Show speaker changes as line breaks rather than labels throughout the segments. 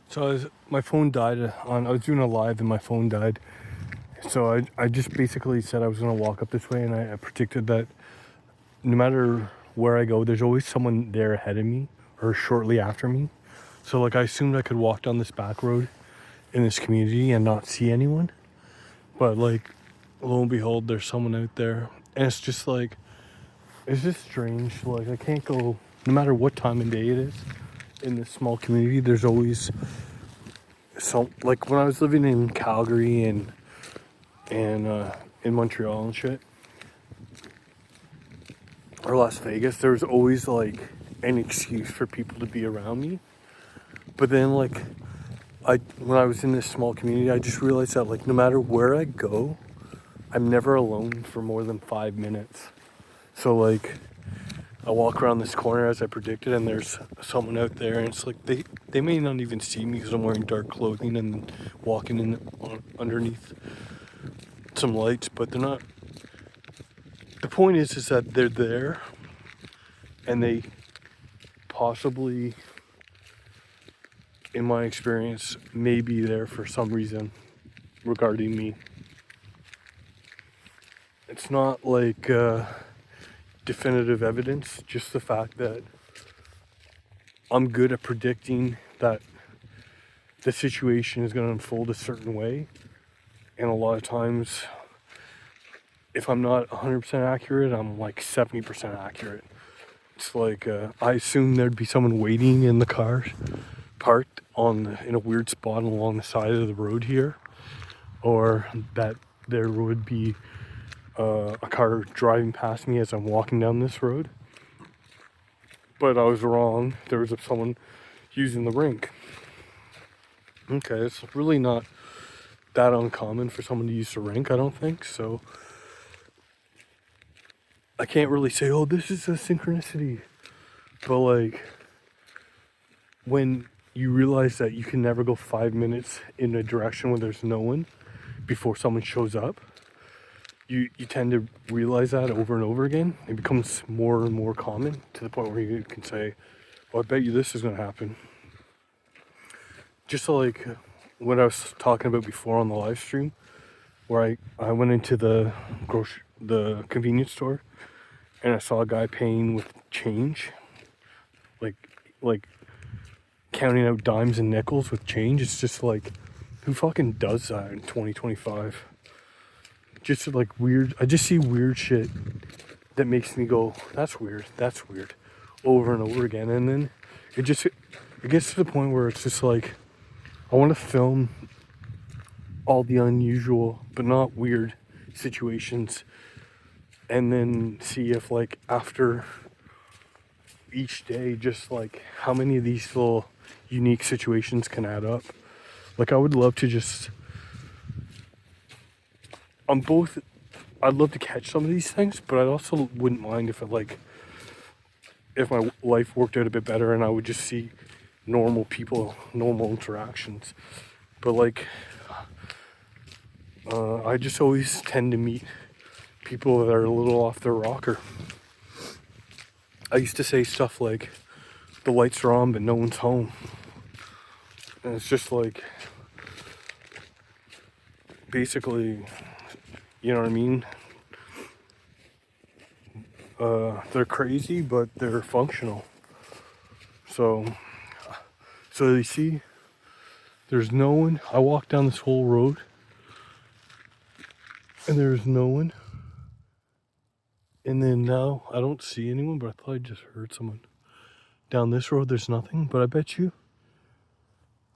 So my phone died I was doing a live and my phone died. So I just basically said I was going to walk up this way, and I predicted that no matter where I go, there's always someone there ahead of me or shortly after me. So like I assumed I could walk down this back road in this community and not see anyone. But like lo and behold, there's someone out there. And it's just strange. Like I can't go, no matter what time of day it is in this small community, there's always some, like when I was living in Calgary and in Montreal and shit, or Las Vegas, there was always like an excuse for people to be around me. But then like when I was in this small community, I just realized that like no matter where I go, I'm never alone for more than 5 minutes. So like I walk around this corner as I predicted, and there's someone out there, and it's like they may not even see me because I'm wearing dark clothing and walking underneath some lights, but they're not. The point is that they're there, and they possibly, in my experience, may be there for some reason regarding me. It's not like definitive evidence, just the fact that I'm good at predicting that the situation is going to unfold a certain way. And a lot of times, if I'm not 100% accurate, I'm like 70% accurate. It's like I assume there'd be someone waiting in the car, parked in a weird spot along the side of the road here, or that there would be a car driving past me as I'm walking down this road. But I was wrong. There was someone using the rink. Okay, it's really not that uncommon for someone to use the rink, I don't think. So I can't really say, oh, this is a synchronicity. But like when you realize that you can never go 5 minutes in a direction where there's no one before someone shows up, you tend to realize that over and over again. It becomes more and more common to the point where you can say, oh, I bet you this is going to happen. Just like what I was talking about before on the live stream, where I went into the convenience store, and I saw a guy paying with change, like counting out dimes and nickels with change. It's just like, who fucking does that in 2025? Just like weird. I just see weird shit that makes me go, that's weird, over and over again. And then it gets to the point where it's just like, I want to film all the unusual but not weird situations, and then see if like after each day, just like how many of these little unique situations can add up. Like I would love to just I'd love to catch some of these things, but I also wouldn't mind if if my life worked out a bit better and I would just see normal people, normal interactions. But like I just always tend to meet people that are a little off their rocker. I used to say stuff like, the lights are on but no one's home. And it's just like, basically, you know what I mean? They're crazy, but they're functional. So you see, there's no one. I walked down this whole road, and there's no one. And then now I don't see anyone, but I thought I just heard someone. Down this road, there's nothing, but I bet you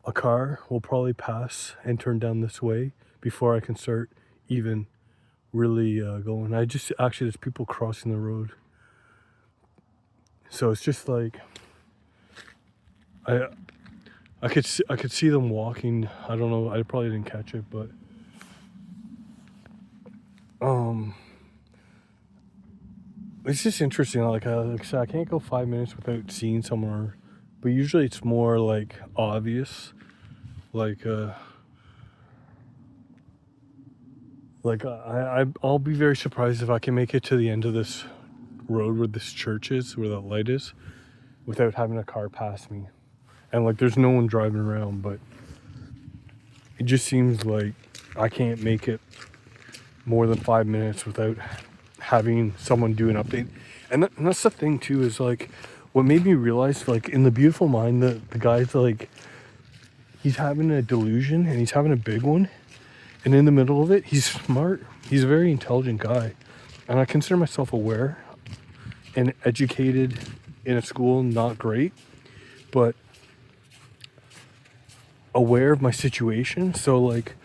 a car will probably pass and turn down this way before I can start even really going. There's people crossing the road. So it's just like, I could see them walking. I don't know, I probably didn't catch it, but it's just interesting. Like I said, I can't go 5 minutes without seeing someone, but usually it's more like obvious. I'll be very surprised if I can make it to the end of this road where this church is, where that light is, without having a car pass me. and like there's no one driving around, but it just seems like I can't make it more than 5 minutes without having someone do an update. And that's the thing too, is like what made me realize, like in The Beautiful Mind, the guy's like, he's having a delusion and he's having a big one, and in the middle of it he's smart, he's a very intelligent guy, and I consider myself aware and educated in a school, not great, but aware of my situation. So like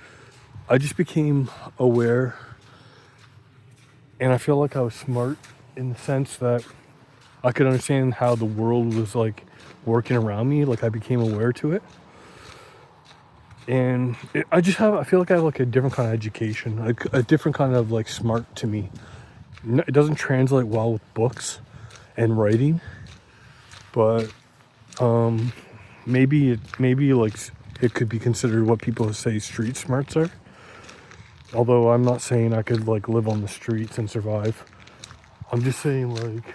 I just became aware, and I feel like I was smart in the sense that I could understand how the world was like working around me. Like I became aware to it, and I feel like I have like a different kind of education, like a different kind of like smart to me. It doesn't translate well with books and writing, but maybe like it could be considered what people say street smarts are. Although I'm not saying I could like live on the streets and survive. I'm just saying like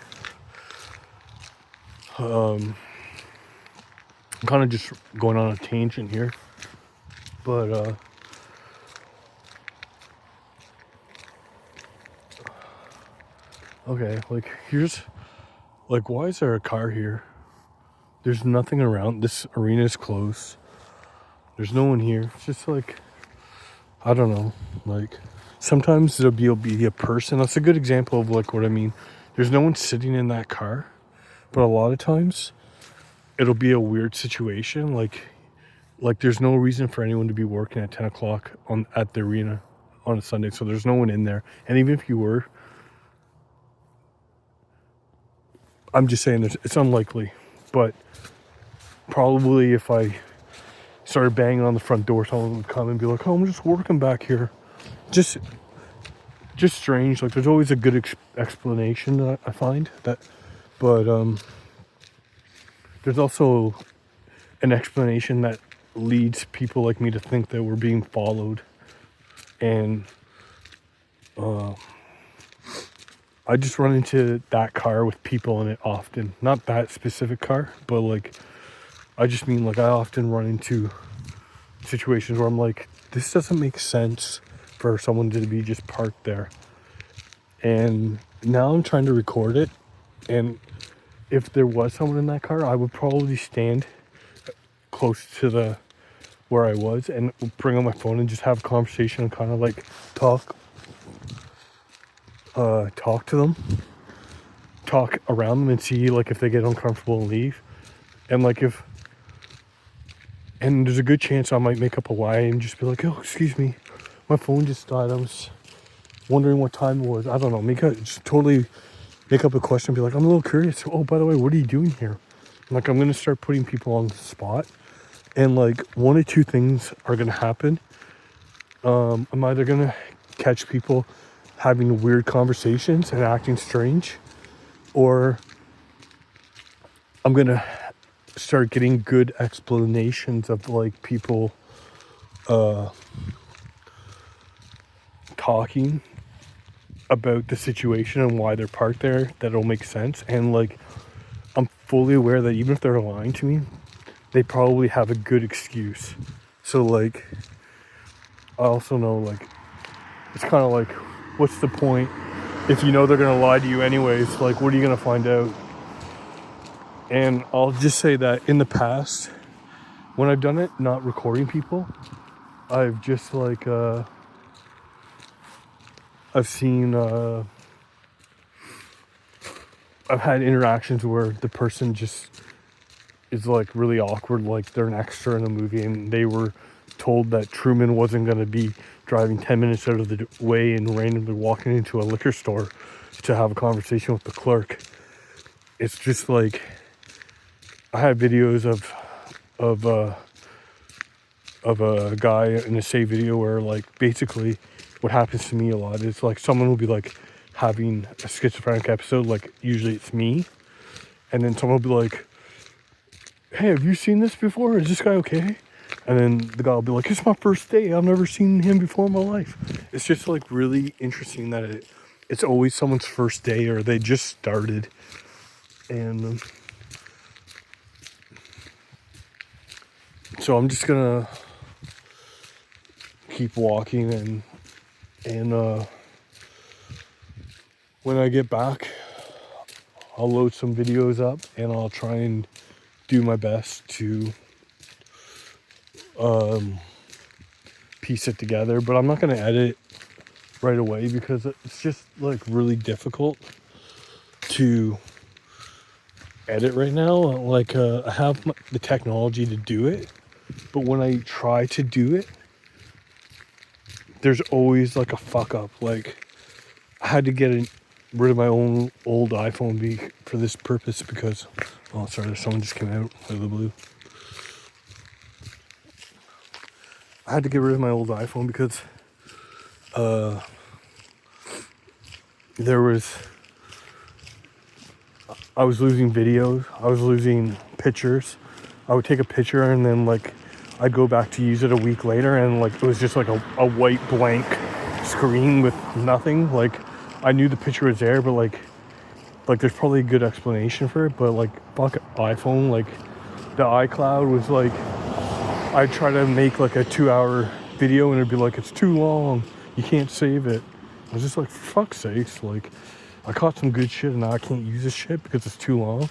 I'm kind of just going on a tangent here, but okay, like here's like, why is there a car here? There's nothing around. This arena is closed. There's no one here. It's just like, I don't know, like sometimes there'll be a person. That's a good example of like what I mean. There's no one sitting in that car, but a lot of times it'll be a weird situation. Like there's no reason for anyone to be working at 10 o'clock at the arena on a Sunday, so there's no one in there. And even if you were, I'm just saying it's unlikely. But probably if I started banging on the front door, someone would come and be like, oh, I'm just working back here. Just strange. Like there's always a good explanation that I find that, but there's also an explanation that leads people like me to think that we're being followed. And I just run into that car with people in it often. Not that specific car, but like I just mean like I often run into situations where I'm like, this doesn't make sense for someone to be just parked there. And now I'm trying to record it, and if there was someone in that car, I would probably stand close to where I was and bring on my phone and just have a conversation and kind of like talk to them, talk around them and see like if they get uncomfortable and leave. And like and there's a good chance I might make up a lie and just be like, oh, excuse me, my phone just died. I was wondering what time it was. I don't know. Just totally make up a question and be like, I'm a little curious. Oh, by the way, what are you doing here? Like, I'm going to start putting people on the spot. And like one or two things are going to happen. I'm either going to catch people having weird conversations and acting strange, or I'm going to start getting good explanations of like people talking about the situation and why they're parked there that'll make sense. And like I'm fully aware that even if they're lying to me, they probably have a good excuse. So like I also know like it's kind of like, what's the point if you know they're gonna lie to you anyways? Like what are you gonna find out? And I'll just say that in the past, when I've done it, not recording people, I've just like I've seen I've had interactions where the person just is like really awkward, like they're an extra in a movie and they were told that Truman wasn't going to be driving 10 minutes out of the way and randomly walking into a liquor store to have a conversation with the clerk. It's just like I have videos of a guy in a save video where like basically what happens to me a lot is like someone will be like having a schizophrenic episode, like usually it's me, and then someone will be like, hey, have you seen this before? Is this guy okay? And then the guy will be like, it's my first day, I've never seen him before in my life. It's just like really interesting that it's always someone's first day or they just started. And So I'm just gonna keep walking, and when I get back, I'll load some videos up and I'll try and do my best to piece it together. But I'm not gonna edit right away because it's just like really difficult to edit right now. Like I have the technology to do it, but when I try to do it, there's always like a fuck up. Like I had to get rid of my own old iPhone for this purpose because, oh sorry, someone just came out of the blue. I had to get rid of my old iPhone because I was losing videos, I was losing pictures. I would take a picture and then like I'd go back to use it a week later and like it was just like a white blank screen with nothing. Like I knew the picture was there, but like there's probably a good explanation for it, but like fuck iPhone, like the iCloud was like, I'd try to make like a 2-hour video and it'd be like, it's too long, you can't save it. I was just like, for fuck's sakes, like I caught some good shit and now I can't use this shit because it's too long.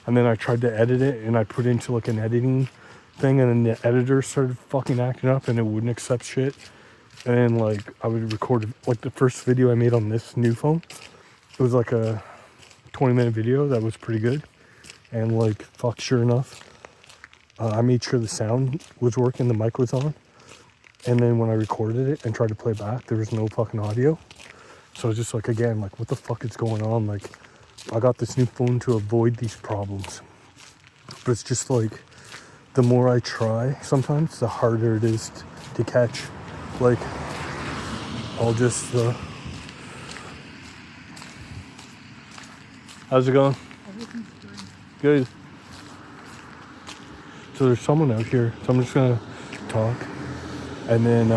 And then I tried to edit it and I put into like an editing thing and then the editor started fucking acting up and it wouldn't accept shit. And then like I would record like the first video I made on this new phone. It was like a 20-minute video that was pretty good. And like fuck, sure enough, I made sure the sound was working, the mic was on. And then when I recorded it and tried to play back, there was no fucking audio. So it's just like, again, like what the fuck is going on? Like I got this new phone to avoid these problems. But it's just like, the more I try, sometimes the harder it is to catch. Like, I'll just, how's it going?
Everything's
Good. So there's someone out here, so I'm just gonna talk. And then,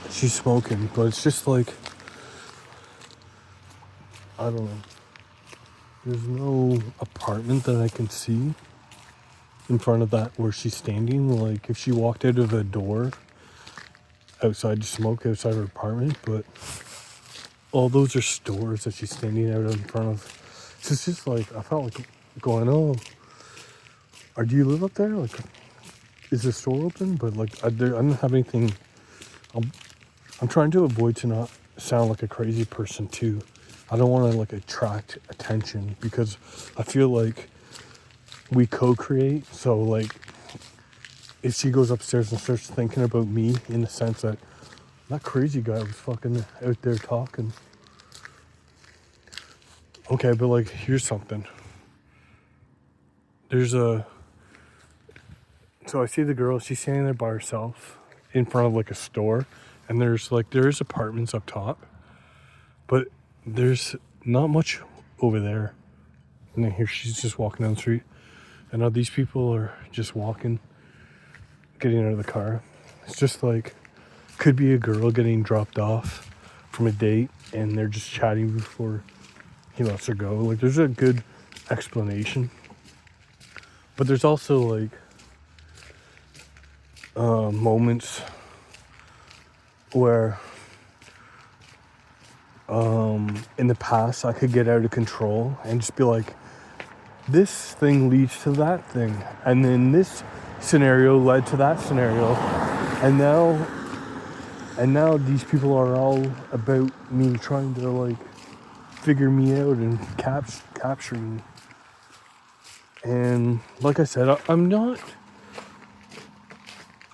she's smoking, but it's just like, I don't know. There's no apartment that I can see in front of that where she's standing. Like if she walked out of a door outside to smoke outside her apartment, but all those are stores that she's standing out in front of. So it's just like, I felt like going, oh, do you live up there? Like, is the store open? But like, I don't have anything. I'm trying to avoid to not sound like a crazy person too. I don't want to like attract attention because I feel like we co-create. So like if she goes upstairs and starts thinking about me in the sense that that crazy guy was fucking out there talking. Okay, but like here's something. So I see the girl, she's standing there by herself in front of like a store, and there's apartments up top, but there's not much over there. And then here she's just walking down the street, and now these people are just walking, getting out of the car. It's just like, could be a girl getting dropped off from a date, and they're just chatting before he lets her go. Like there's a good explanation, but there's also like moments where in the past I could get out of control and just be like, this thing leads to that thing, and then this scenario led to that scenario, and now these people are all about me trying to like figure me out and capture me. And like I said, I'm not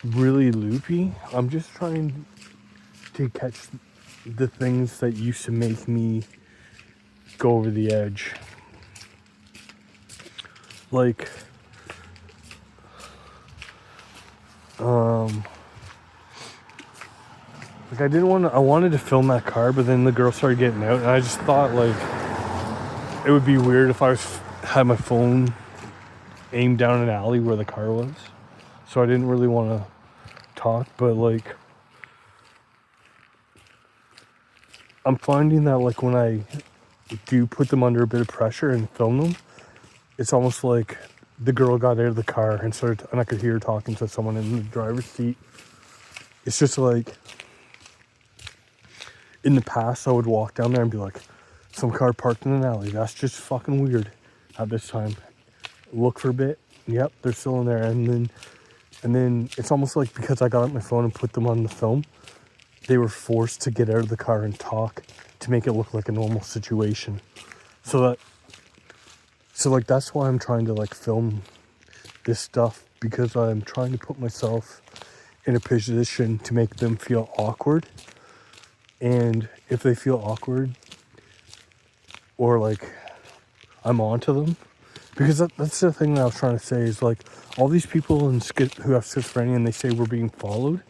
really loopy. I'm just trying to catch the things that used to make me go over the edge. Like, I wanted to film that car, but then the girl started getting out, and I just thought like it would be weird if I had my phone aimed down an alley where the car was. So I didn't really want to talk, but like I'm finding that like when I do put them under a bit of pressure and film them, it's almost like the girl got out of the car and I could hear her talking to someone in the driver's seat. It's just like, in the past, I would walk down there and be like, some car parked in an alley. That's just fucking weird at this time. Look for a bit. Yep, they're still in there. And then it's almost like because I got out my phone and put them on the film, they were forced to get out of the car and talk to make it look like a normal situation. So like that's why I'm trying to like film this stuff, because I'm trying to put myself in a position to make them feel awkward. And if they feel awkward or like I'm onto them, because that's the thing that I was trying to say is like all these people who have schizophrenia and they say we're being followed,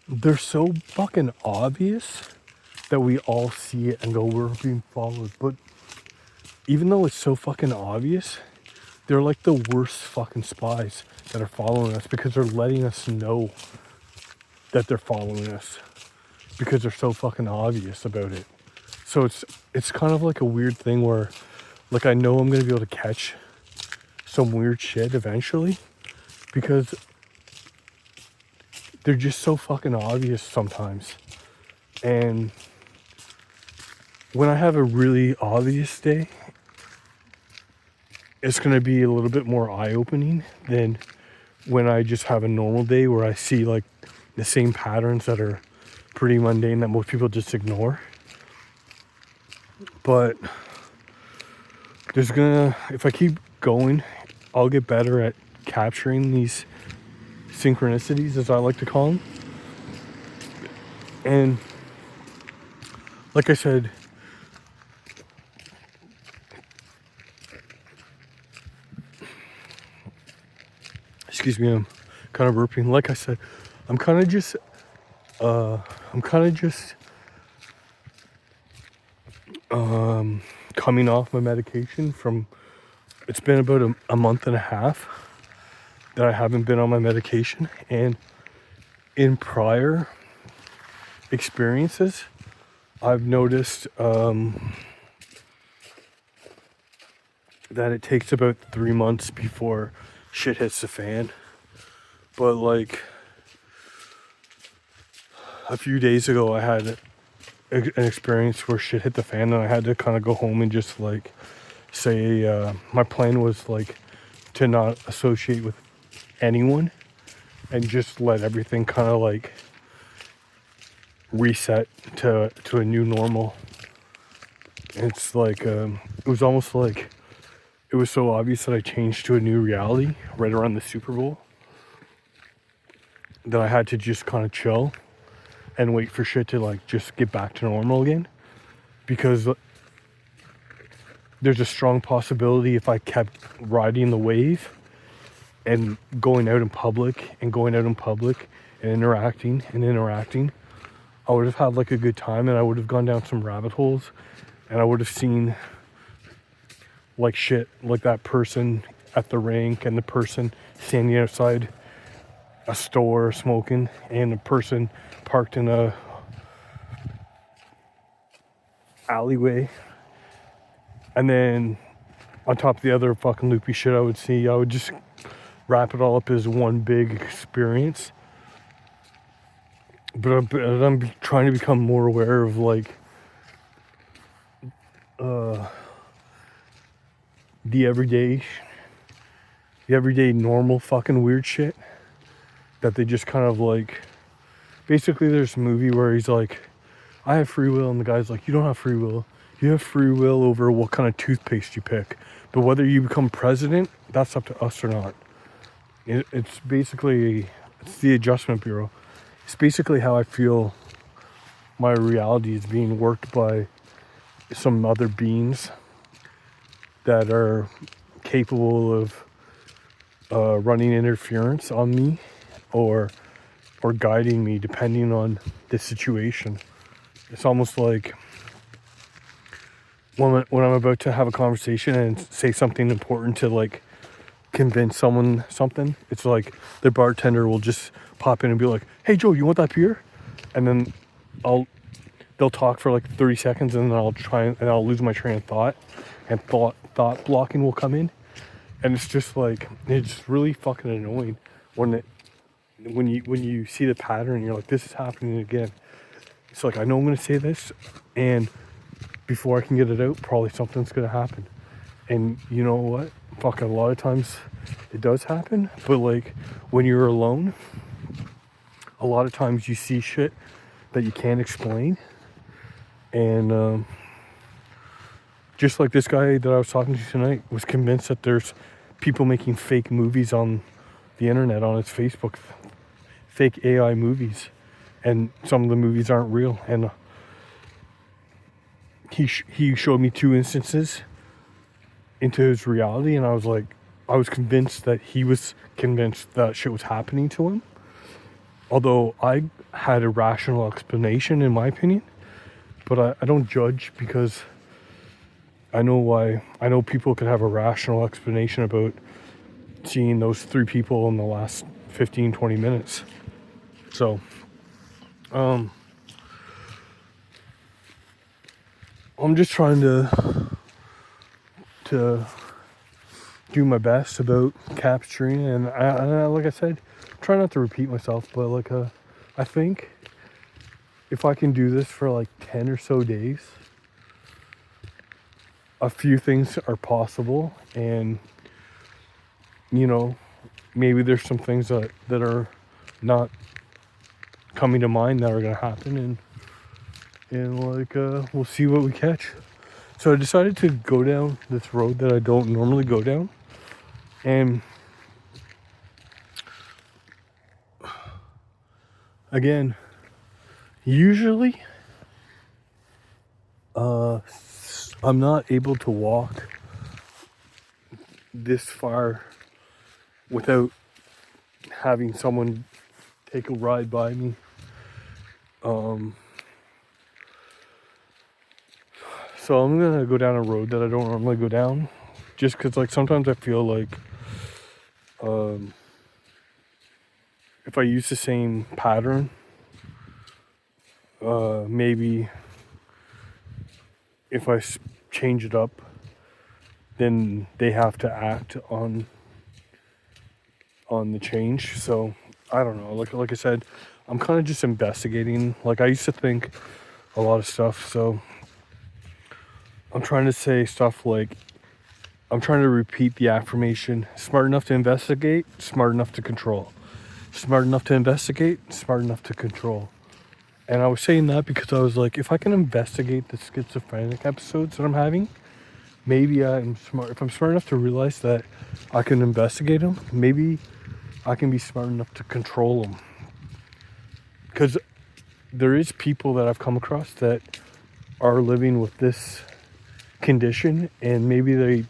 they're so fucking obvious that we all see it and go, we're being followed. But even though it's so fucking obvious, they're like the worst fucking spies that are following us, because they're letting us know that they're following us because they're so fucking obvious about it. So it's kind of like a weird thing where like I know I'm gonna be able to catch some weird shit eventually, because they're just so fucking obvious sometimes. And when I have a really obvious day, it's gonna be a little bit more eye-opening than when I just have a normal day where I see like the same patterns that are pretty mundane that most people just ignore. But if I keep going, I'll get better at capturing these synchronicities, as I like to call them. And like I said, excuse me, I'm kind of burping. Like I said, I'm kind of just coming off my medication it's been about a month and a half that I haven't been on my medication. And in prior experiences, I've noticed that it takes about 3 months before shit hits the fan. But like a few days ago, I had an experience where shit hit the fan, and I had to kind of go home and just like say my plan was like to not associate with anyone and just let everything kind of like reset to a new normal. It's like it was almost like it was so obvious that I changed to a new reality right around the Super Bowl that I had to just kind of chill and wait for shit to like just get back to normal again, because there's a strong possibility if I kept riding the wave and going out in public and interacting, I would have had like a good time, and I would have gone down some rabbit holes, and I would have seen like shit like that person at the rink, and the person standing outside a store smoking, and a person parked in a alleyway. And then on top of the other fucking loopy shit I would see, I would just wrap it all up as one big experience. But I'm trying to become more aware of like the everyday normal fucking weird shit that they just kind of like. Basically, there's a movie where he's like, I have free will, and the guy's like, you don't have free will. You have free will over what kind of toothpaste you pick, but whether you become president, that's up to us or not. It's basically, it's the Adjustment Bureau. It's basically how I feel my reality is being worked by some other beings that are capable of running interference on me or guiding me depending on the situation. It's almost like when I'm about to have a conversation and say something important to like convince someone something, it's like the bartender will just pop in and be like, hey Joe, you want that beer? And then I'll they'll talk for like 30 seconds and then I'll lose my train of thought, and thought blocking will come in. And it's just like, it's really fucking annoying when you see the pattern and you're like, this is happening again. It's like, I know I'm going to say this, and before I can get it out, probably something's going to happen. And you know what? Fuck, a lot of times it does happen. But like, when you're alone, a lot of times you see shit that you can't explain. And just like this guy that I was talking to tonight was convinced that there's people making fake movies on the internet, on his Facebook, fake AI movies, and some of the movies aren't real. And he showed me 2 instances into his reality, and I was convinced that he was convinced that shit was happening to him. Although I had a rational explanation, in my opinion, but I don't judge, because I know why. I know people could have a rational explanation about seeing those 3 people in the last 15-20 minutes. So I'm just trying to do my best about capturing, and I like I said, try not to repeat myself, but like I think if I can do this for like 10 or so days, a few things are possible. And you know, maybe there's some things that are not coming to mind that are gonna happen, and like we'll see what we catch. So I decided to go down this road that I don't normally go down, and again, usually I'm not able to walk this far without having someone take a ride by me. So I'm gonna go down a road that I don't normally go down, just because like sometimes I feel like if I use the same pattern, maybe if I change it up, then they have to act on the change. So I don't know. Like I said, I'm kind of just investigating. Like, I used to think a lot of stuff, so I'm trying to say stuff like, I'm trying to repeat the affirmation: smart enough to investigate, smart enough to control. Smart enough to investigate, smart enough to control. And I was saying that because I was like, if I can investigate the schizophrenic episodes that I'm having, maybe I'm smart. If I'm smart enough to realize that I can investigate them, maybe I can be smart enough to control them. Because there is people that I've come across that are living with this condition, and maybe they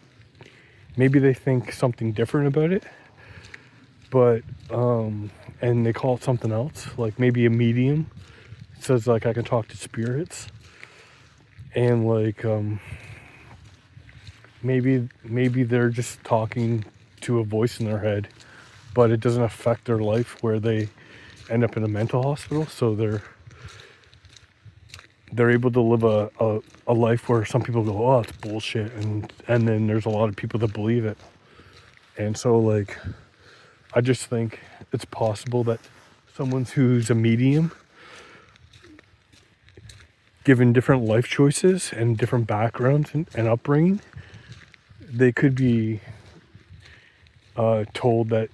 think something different about it, but and they call it something else, like maybe a medium. It says like I can talk to spirits, and like maybe they're just talking to a voice in their head, but it doesn't affect their life where they end up in a mental hospital. So they're able to live a life where some people go, oh, it's bullshit, and then there's a lot of people that believe it. And so like, I just think it's possible that someone who's a medium, given different life choices and different backgrounds and upbringing, they could be told that,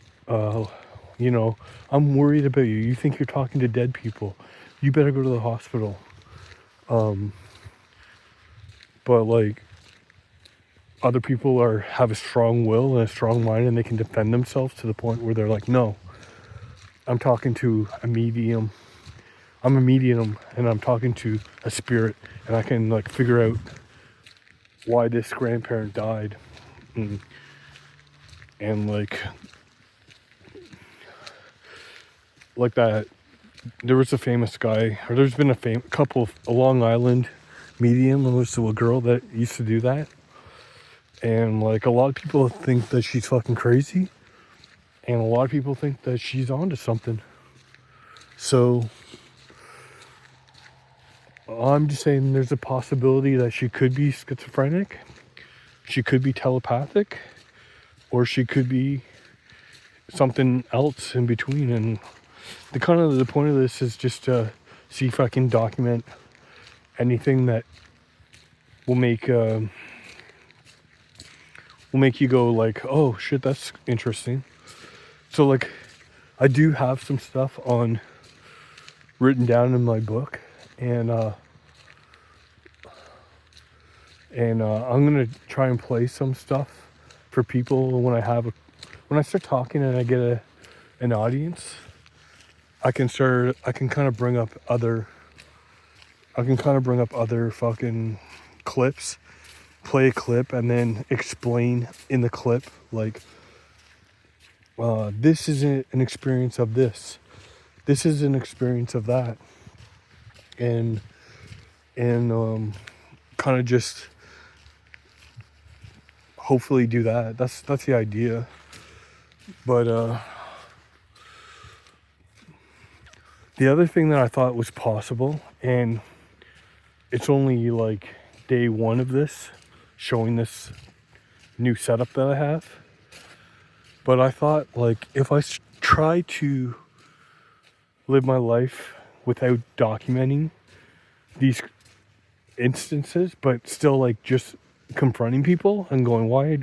you know, I'm worried about you. You think you're talking to dead people. You better go to the hospital. But like, other people have a strong will and a strong mind, and they can defend themselves to the point where they're like, no, I'm talking to a medium. I'm a medium, and I'm talking to a spirit, and I can like figure out why this grandparent died. And like that, there was a famous guy, or there's been a couple of a Long Island medium, and there's a girl that used to do that. And like, a lot of people think that she's fucking crazy, and a lot of people think that she's onto something. So I'm just saying there's a possibility that she could be schizophrenic, she could be telepathic, or she could be something else in between. And the point of this is just to see if I can document anything that will make you go like, oh shit, that's interesting. So like, I do have some stuff on written down in my book, and I'm gonna try and play some stuff for people when I start talking and I get an audience. I can kind of bring up other fucking clips, play a clip, and then explain in the clip like, this is an experience of this. This is an experience of that, and kind of just hopefully do that. That's the idea. But the other thing that I thought was possible, and it's only like day one of this, showing this new setup that I have. But I thought, like, if I try to live my life without documenting these instances, but still like just confronting people and going, why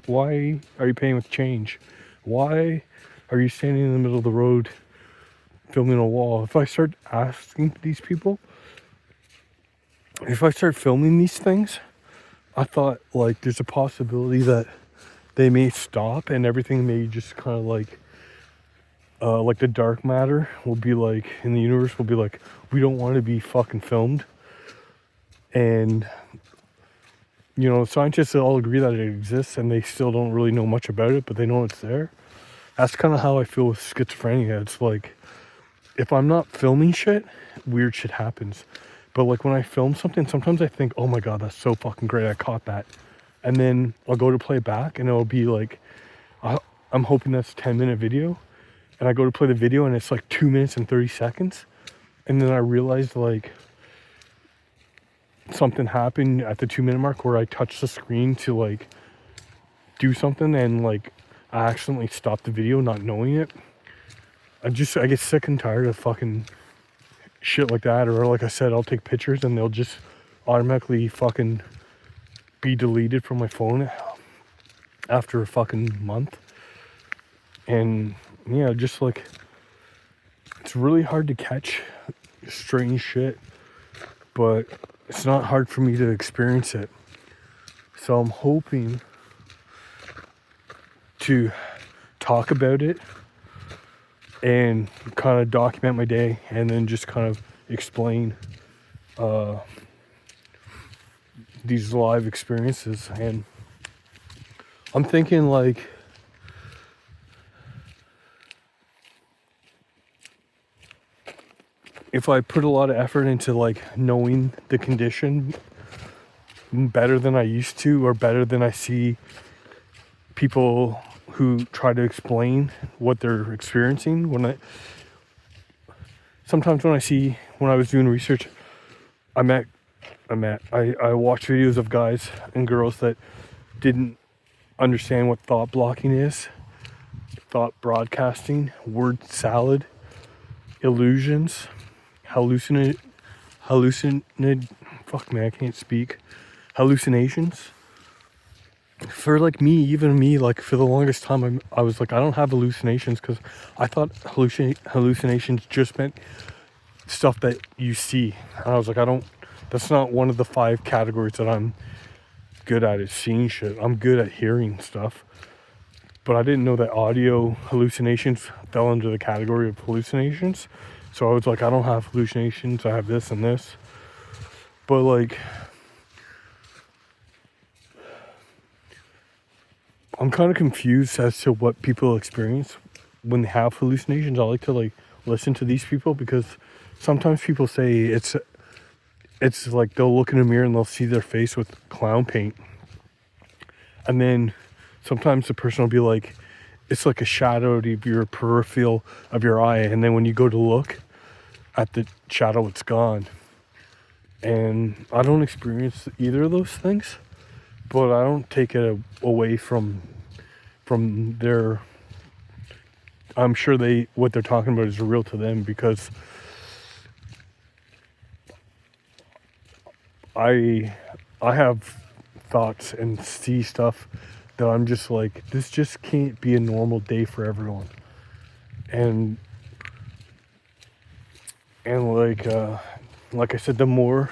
are you paying with change? Why are you standing in the middle of the road filming a wall? If I start asking these people, if I start filming these things, I thought like there's a possibility that they may stop and everything may just kind of like the dark matter will be like, in the universe will be like, we don't want to be fucking filmed. And you know, scientists all agree that it exists and they still don't really know much about it, but they know it's there. That's kind of how I feel with schizophrenia. It's like, if I'm not filming shit, weird shit happens. But like when I film something, sometimes I think, oh my God, that's so fucking great, I caught that. And then I'll go to play back and it'll be like, I'm hoping that's a 10-minute video. And I go to play the video and it's like 2 minutes and 30 seconds. And then I realized like something happened at the 2-minute mark where I touched the screen to like do something and like I accidentally stopped the video not knowing it. I get sick and tired of fucking shit like that. Or like I said, I'll take pictures and they'll just automatically fucking be deleted from my phone after a fucking month. And yeah, just like, it's really hard to catch strange shit, but it's not hard for me to experience it. So I'm hoping to talk about it and kind of document my day and then just kind of explain these live experiences. And I'm thinking like, if I put a lot of effort into like knowing the condition better than I used to, or better than I see people who try to explain what they're experiencing, sometimes when I was doing research, I watched videos of guys and girls that didn't understand what thought blocking is, thought broadcasting, word salad, illusions, hallucinations. For like me, even me, like for the longest time, I was like, I don't have hallucinations, because I thought hallucinations just meant stuff that you see. And I was like, that's not one of the 5 categories that I'm good at, is seeing shit. I'm good at hearing stuff. But I didn't know that audio hallucinations fell under the category of hallucinations. So I was like, I don't have hallucinations, I have this and this. But like, I'm kind of confused as to what people experience when they have hallucinations. I like to like listen to these people, because sometimes people say it's like they'll look in a mirror and they'll see their face with clown paint. And then sometimes the person will be like, it's like a shadow of your peripheral of your eye. And then when you go to look at the shadow, it's gone. And I don't experience either of those things, but I don't take it away from their. I'm sure what they're talking about is real to them, because I have thoughts and see stuff that I'm just like, this just can't be a normal day for everyone. And like I said, the more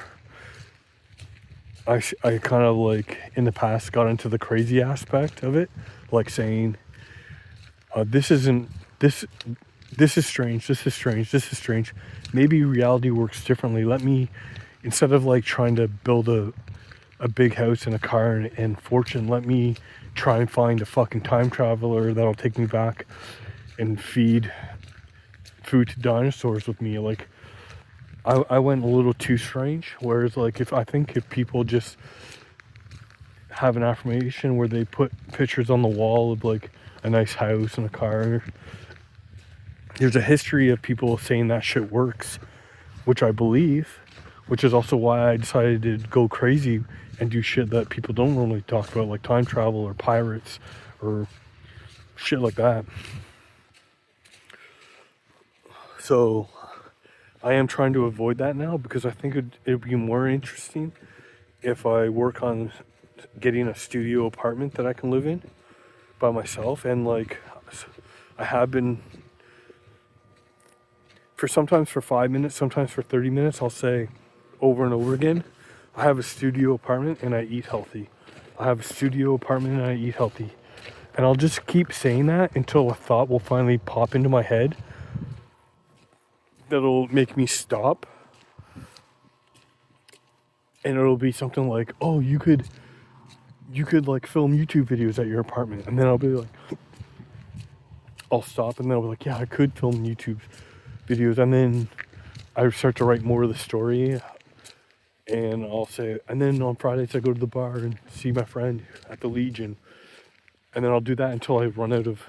I kind of like in the past got into the crazy aspect of it, like saying, this isn't this this is strange, this is strange, this is strange. Maybe reality works differently. Let me, instead of like trying to build a big house and a car and fortune, let me try and find a fucking time traveler that'll take me back and feed food to dinosaurs with me. Like, I went a little too strange. Whereas, like, if people just have an affirmation where they put pictures on the wall of like a nice house and a car, there's a history of people saying that shit works, which I believe, which is also why I decided to go crazy and do shit that people don't normally talk about, like time travel or pirates or shit like that. So I am trying to avoid that now, because I think it'd be more interesting if I work on getting a studio apartment that I can live in by myself. And like, I have been, sometimes for 5 minutes, sometimes for 30 minutes, I'll say over and over again, I have a studio apartment and I eat healthy. I have a studio apartment and I eat healthy. And I'll just keep saying that until a thought will finally pop into my head that'll make me stop. And it'll be something like, oh, you could like film YouTube videos at your apartment. And then I'll be like, I'll stop, and then I'll be like, yeah, I could film YouTube videos. And then I start to write more of the story, and I'll say, and then on Fridays I go to the bar and see my friend at the Legion. And then I'll do that until I run out of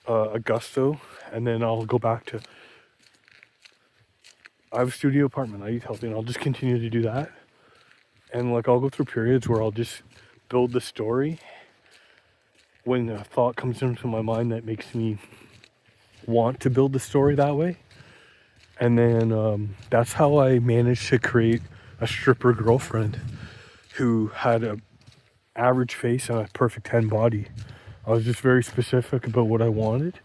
a gusto, and then I'll go back to, I have a studio apartment, I eat healthy, and I'll just continue to do that. And like, I'll go through periods where I'll just build the story when a thought comes into my mind that makes me want to build the story that way. And then that's how I managed to create a stripper girlfriend who had a average face and a perfect 10 body. I was just very specific about what I wanted.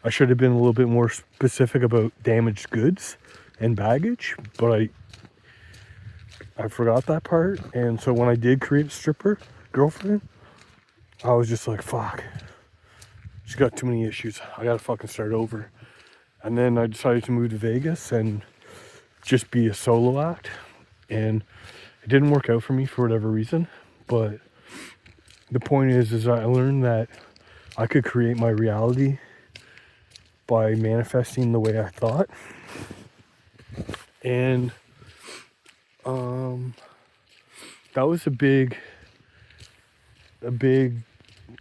I should have been a little bit more specific about damaged goods and baggage, but I forgot that part. And so when I did create a stripper girlfriend, I was just like, fuck, she's got too many issues. I gotta fucking start over. And then I decided to move to Vegas and just be a solo act. And it didn't work out for me for whatever reason. But the point is I learned that I could create my reality by manifesting the way I thought. And that was a big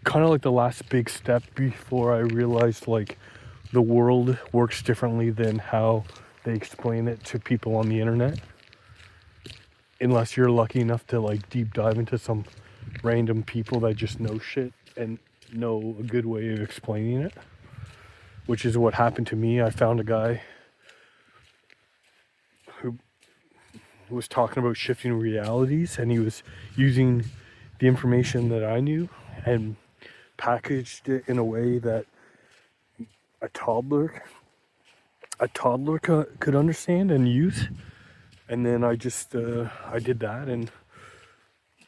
kind of like the last big step before I realized like the world works differently than how they explain it to people on the internet. Unless you're lucky enough to like deep dive into some random people that just know shit and know a good way of explaining it, which is what happened to me. I found a guy who was talking about shifting realities, and he was using the information that I knew and packaged it in a way that a toddler could understand and use. And then I just I did that, and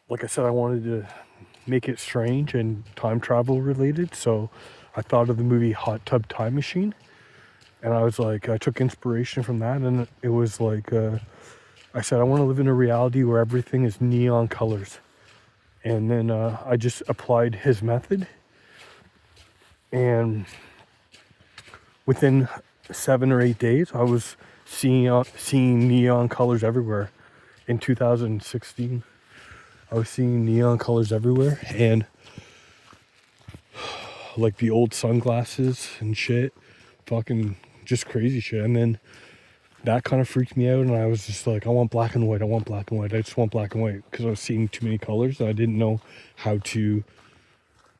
like I said, I wanted to make it strange and time travel related, so I thought of the movie Hot Tub Time Machine. And I was like, I took inspiration from that, and it was like, I said, I want to live in a reality where everything is neon colors. And then I just applied his method. And within 7 or 8 days, I was seeing neon colors everywhere. In 2016, I was seeing neon colors everywhere. And like the old sunglasses and shit, fucking just crazy shit. And then that kind of freaked me out, and I was just like, I want black and white, I want black and white, I just want black and white, because I was seeing too many colors, and I didn't know how to,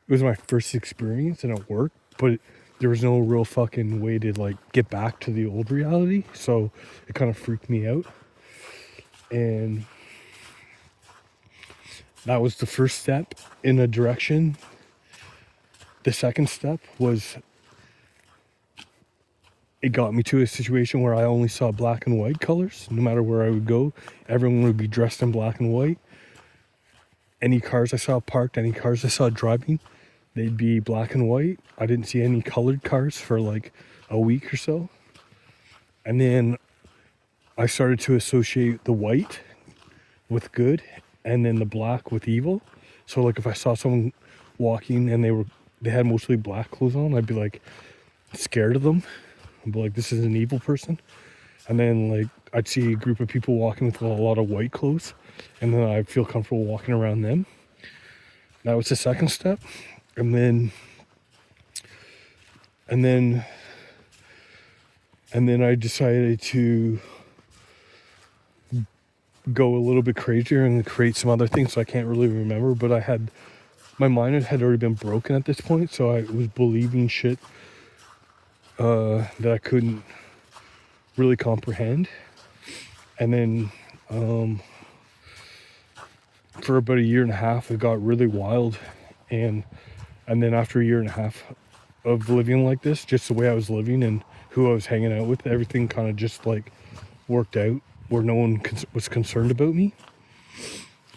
it was my first experience, and it worked, but there was no real fucking way to, like, get back to the old reality, so it kind of freaked me out, and that was the first step in a direction. The second step was, it got me to a situation where I only saw black and white colors. No matter where I would go, everyone would be dressed in black and white. Any cars I saw parked, any cars I saw driving, they'd be black and white. I didn't see any colored cars for like a week or so. And then I started to associate the white with good and then the black with evil. So like if I saw someone walking and they had mostly black clothes on, I'd be like scared of them. I'd be like, this is an evil person. And then like I'd see a group of people walking with a lot of white clothes, and then I'd feel comfortable walking around them. That was the second step. And then I decided to go a little bit crazier and create some other things, so I can't really remember, but my mind had already been broken at this point, so I was believing shit that I couldn't really comprehend. And then for about a year and a half, it got really wild, and then after a year and a half of living like this, just the way I was living and who I was hanging out with, everything kind of just like worked out where no one was concerned about me,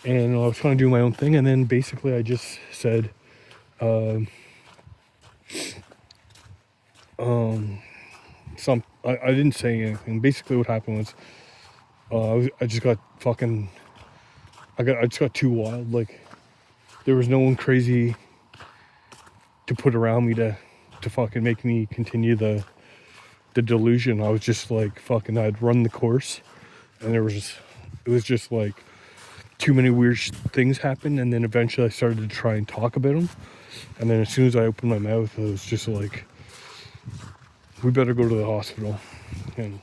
and I was trying to do my own thing. And then basically I just said I didn't say anything. Basically what happened was I just got fucking I just got too wild. Like there was no one crazy to put around me to fucking make me continue the delusion. I was just like fucking, I'd run the course, and it was just like too many weird things happened. And then eventually I started to try and talk about them, and then as soon as I opened my mouth, it was just like, we better go to the hospital. And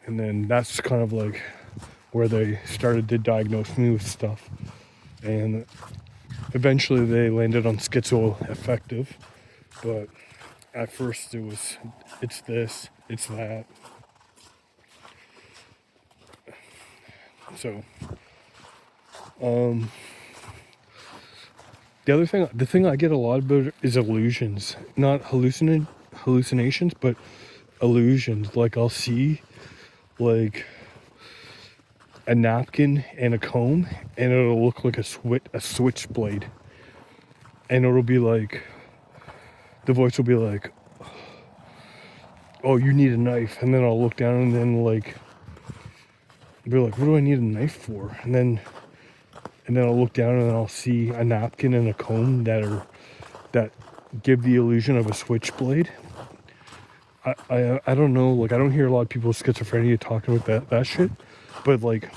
then that's kind of like where they started to diagnose me with stuff, and eventually they landed on schizoaffective. But at first it's this, it's that. So the thing I get a lot about is illusions, not hallucinations, but illusions. Like I'll see like a napkin and a comb, and it'll look like a switchblade, and it'll be like, the voice will be like, oh, you need a knife. And then I'll look down, and then like be like, what do I need a knife for? And then I'll look down, and then I'll see a napkin and a comb that give the illusion of a switchblade. I don't know, like I don't hear a lot of people with schizophrenia talking about that shit, but like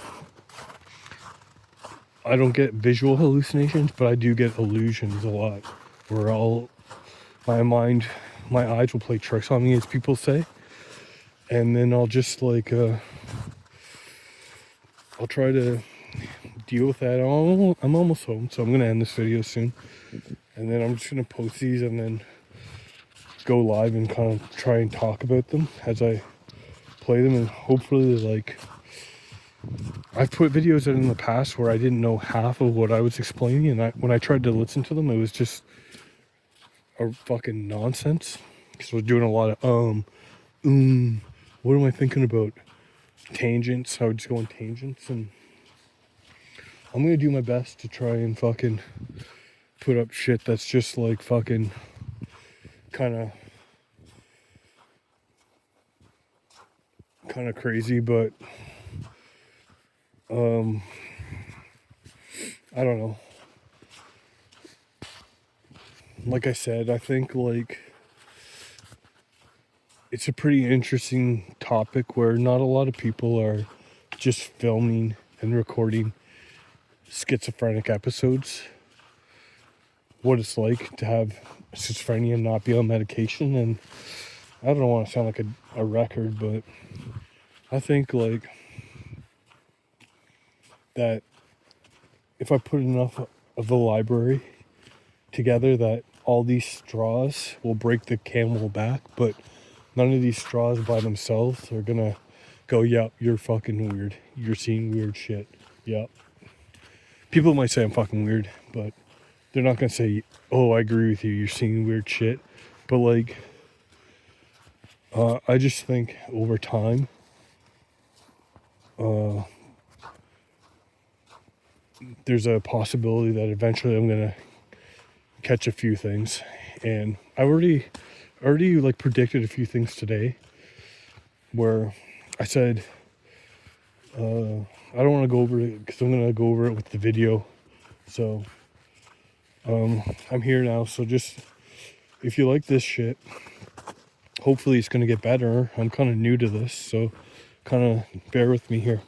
I don't get visual hallucinations, but I do get illusions a lot, where my eyes will play tricks on me, as people say, and then I'll just like I'll try to deal with that. I'm almost home, so I'm gonna end this video soon, and then I'm just gonna post these and then go live and kind of try and talk about them as I play them, and hopefully like, I've put videos out in the past where I didn't know half of what I was explaining, and when I tried to listen to them, it was just a fucking nonsense, because I was doing a lot of what am I thinking about, tangents. I would just go on tangents, and I'm gonna do my best to try and fucking put up shit that's just like fucking kind of crazy, but I don't know. Like I said, I think like it's a pretty interesting topic where not a lot of people are just filming and recording schizophrenic episodes. What it's like to have schizophrenia and not be on medication. And I don't want to sound like a record, but I think like that if I put enough of the library together, that all these straws will break the camel back, but none of these straws by themselves are gonna go, yep, you're fucking weird. You're seeing weird shit. Yep. People might say I'm fucking weird, but they're not gonna say, oh, I agree with you, you're seeing weird shit. But like, I just think over time, there's a possibility that eventually I'm gonna catch a few things, and I already like predicted a few things today, where I said I don't want to go over it because I'm gonna go over it with the video. So I'm here now. So just if you like this shit, hopefully it's gonna get better. I'm kind of new to this, so kind of bear with me here.